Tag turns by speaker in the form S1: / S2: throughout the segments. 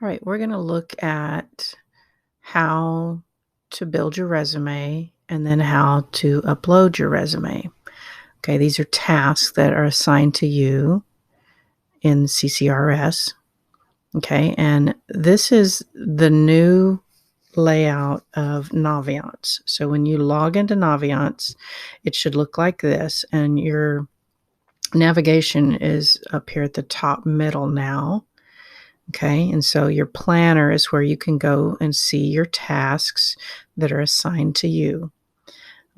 S1: All right, we're going to look at how to build your resume and then how to upload your resume. Okay, these are tasks that are assigned to you in CCRS. Okay, and this is the new layout of Naviance. So when you log into Naviance, it should look like this, and your navigation is up here at the top middle now. Okay, and so your planner is where you can go and see your tasks that are assigned to you.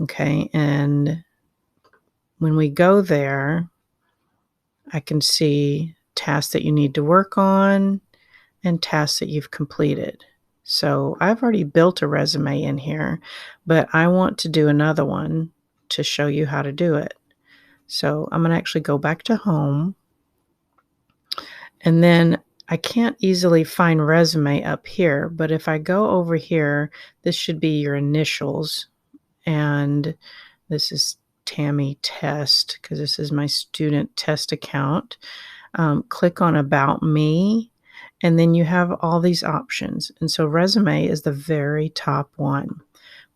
S1: Okay, and when we go there, I can see tasks that you need to work on and tasks that you've completed. So I've already built a resume in here, but I want to do another one to show you how to do it. So I'm going to actually go back to home, and then I can't easily find resume up here, but if I go over here, this should be your initials, and this is Tammy Test because this is my student test account. Click on About Me, and then you have all these options. And so resume is the very top one.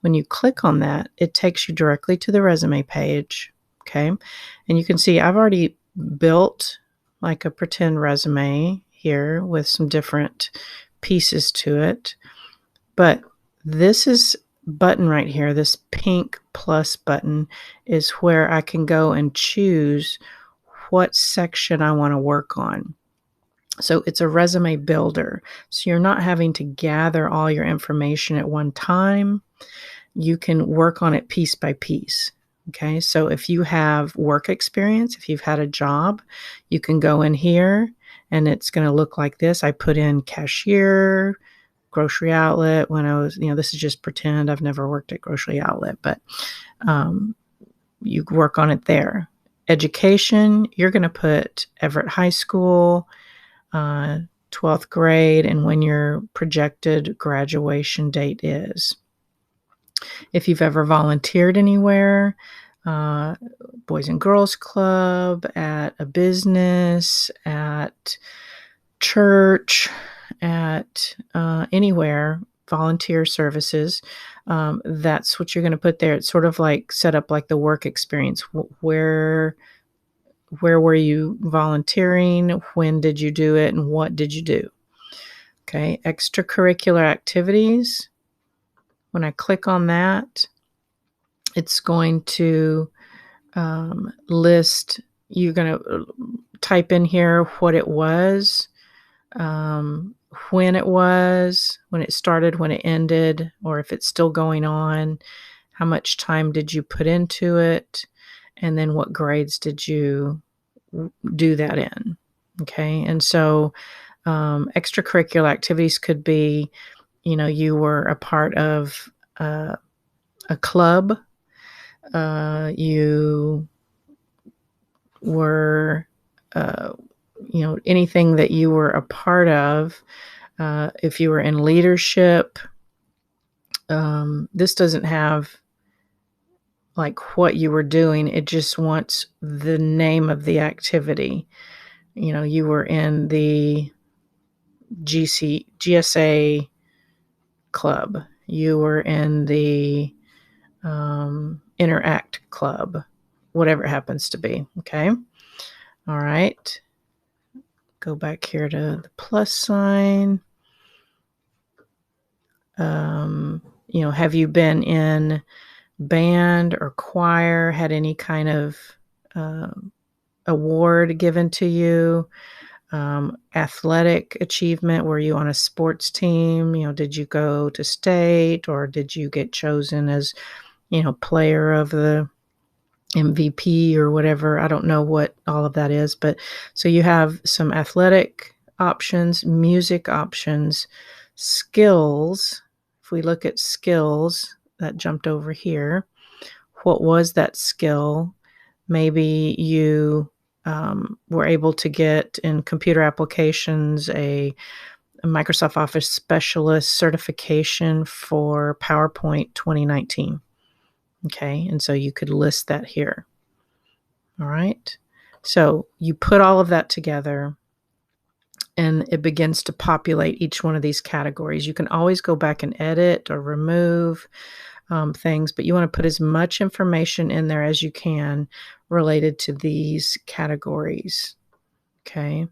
S1: When you click on that, it takes you directly to the resume page. Okay. And you can see I've already built like a pretend resume here with some different pieces to it. But this is button right here, this pink plus button, is where I can go and choose what section I want to work on. So it's a resume builder. So you're not having to gather all your information at one time. You can work on it piece by piece. Okay, so if you have work experience, if you've had a job, you can go in here and it's going to look like this. I put in cashier, grocery outlet when I was, this is just pretend. I've never worked at grocery outlet, but you work on it there. Education, you're going to put Everett High School, 12th grade, and when your projected graduation date is. If you've ever volunteered anywhere, Boys and Girls Club, at a business, at church, at anywhere, volunteer services, that's what you're going to put there. It's sort of like set up like the work experience. Where were you volunteering? When did you do it? And what did you do? Okay, extracurricular activities. When I click on that, it's going to list, you're going to type in here what it was, when it started, when it ended, or if it's still going on, how much time did you put into it, and then what grades did you do that in. Okay, and so extracurricular activities could be, you were a part of a club, you were, anything that you were a part of. If you were in leadership, this doesn't have like what you were doing. It just wants the name of the activity. You were in the GSA club. You were in the Interact club, whatever it happens to be. Okay. All right. Go back here to the plus sign. Have you been in band or choir, had any kind of award given to you? Athletic achievement, were you on a sports team? Did you go to state, or did you get chosen as, player of the MVP or whatever? I don't know what all of that is, but so you have some athletic options, music options, skills. If we look at skills, that jumped over here. What was that skill? Maybe you were able to get in computer applications a Microsoft Office Specialist certification for PowerPoint 2019. Okay, and so you could list that here. All right, so you put all of that together, and it begins to populate each one of these categories. You can always go back and edit or remove things, but you want to put as much information in there as you can related to these categories. Okay.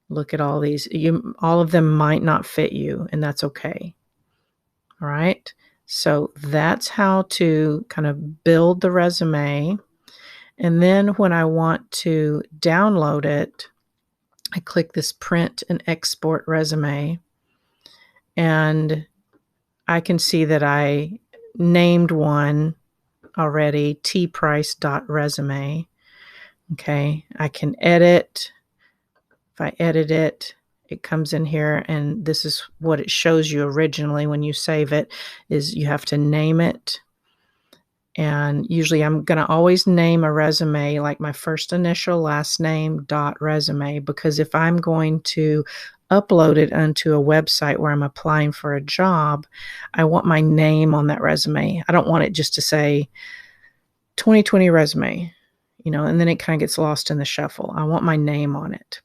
S1: Look at all these. All of them might not fit you, and that's okay. All right. So that's how to kind of build the resume. And then when I want to download it, I click this print and export resume, and I can see that I named one already, tprice.resume. Okay, I can edit. If I edit it, it comes in here, and this is what it shows you originally when you save it, is you have to name it. And usually I'm going to always name a resume like my first initial, last name, dot resume, because if I'm going to upload it onto a website where I'm applying for a job, I want my name on that resume. I don't want it just to say 2020 resume, and then it kind of gets lost in the shuffle. I want my name on it.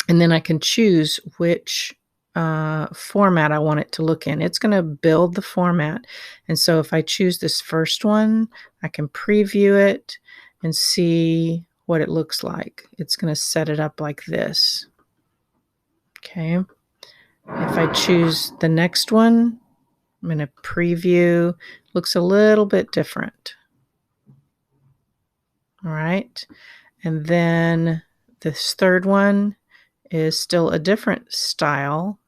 S1: And then I can choose which format I want it to look in. It's going to build the format. And so if I choose this first one, I can preview it and see what it looks like. It's going to set it up like this. Okay. If I choose the next one, I'm going to preview. Looks a little bit different. All right. And then this third one is still a different style.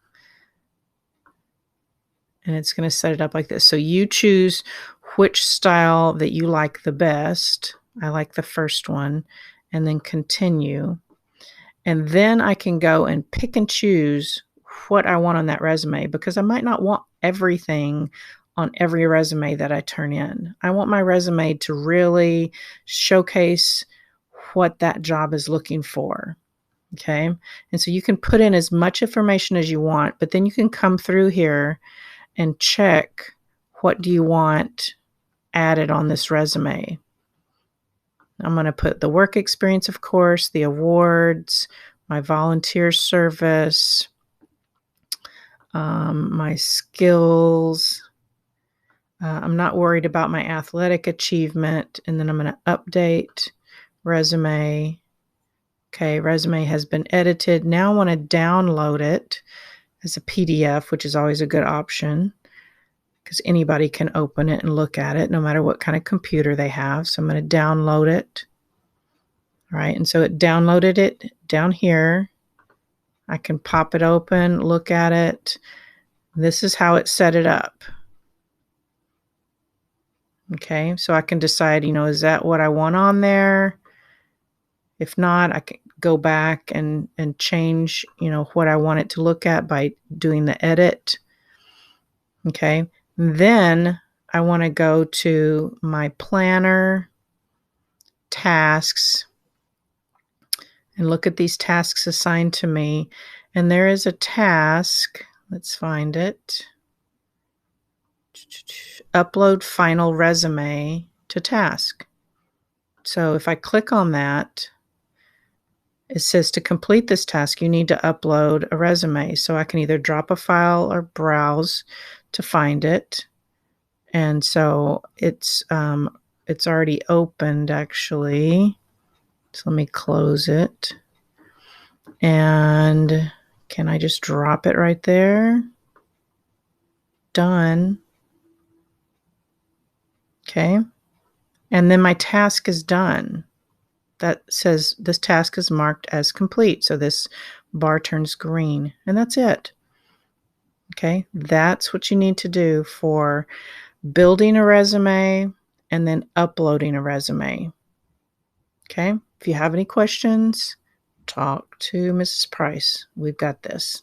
S1: And it's going to set it up like this. So you choose which style that you like the best. I like the first one, and then continue. And then I can go and pick and choose what I want on that resume, because I might not want everything on every resume that I turn in. I want my resume to really showcase what that job is looking for. Okay. And so you can put in as much information as you want, but then you can come through here and check what do you want added on this resume. I'm going to put the work experience, of course, the awards, my volunteer service, my skills. I'm not worried about my athletic achievement. And then I'm going to update resume. Okay, resume has been edited. Now I want to download it as a PDF, which is always a good option because anybody can open it and look at it no matter what kind of computer they have. So I'm going to download it. All right, and so it downloaded it down here. I can pop it open, look at it. This is how it set it up. Okay, so I can decide, is that what I want on there? If not, I can go back and change, what I want it to look at by doing the edit. Okay, then I want to go to my planner, tasks, and look at these tasks assigned to me. And there is a task, let's find it. Upload final resume to task. So if I click on that, it says to complete this task, you need to upload a resume. So I can either drop a file or browse to find it. And so it's already opened actually. So let me close it. And can I just drop it right there? Done. Okay. And then my task is done. That says this task is marked as complete. So this bar turns green, and that's it. Okay. That's what you need to do for building a resume and then uploading a resume. Okay. If you have any questions, talk to Mrs. Price. We've got this.